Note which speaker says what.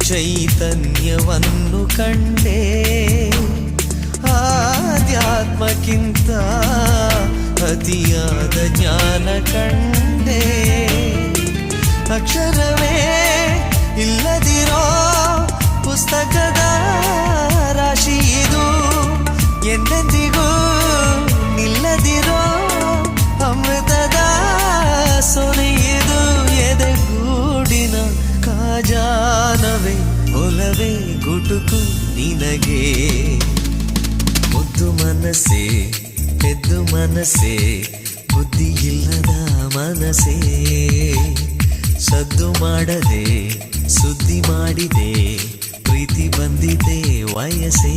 Speaker 1: ಚೈತನ್ಯವನ್ನು ಕಂಡೆ, ಆಧ್ಯಾತ್ಮಕ್ಕಿಂತ ಅತಿಯಾದ ಜ್ಞಾನ ಕಂಡೆ. ಅಕ್ಷರವೇ ಇಲ್ಲದಿರೋ ಪುಸ್ತಕದ ರಾಶಿ ಇದು, ಎಂದೆಂದಿಗೂ ನಿಲ್ಲದಿರೋ ಅಮೃತದ ಸೊನೆ ಇದು. ಎದೆಗೂಡಿನ ಕಾಜಾನವೇ ಒಲವೇ ಗುಟುಕು ನಿನಗೆ. ಮುದ್ದು ಮನಸ್ಸೇ ಎದ್ದು ಮನಸ್ಸೇ ಬುದ್ಧಿ ಇಲ್ಲದ ಮನಸ್ಸೇ, ಸದ್ದು ಮಾಡದೆ ಸುದ್ದಿ ಮಾಡಿದೆ ಪ್ರೀತಿ ಬಂದಿದೆ ವಯಸ್ಸೇ.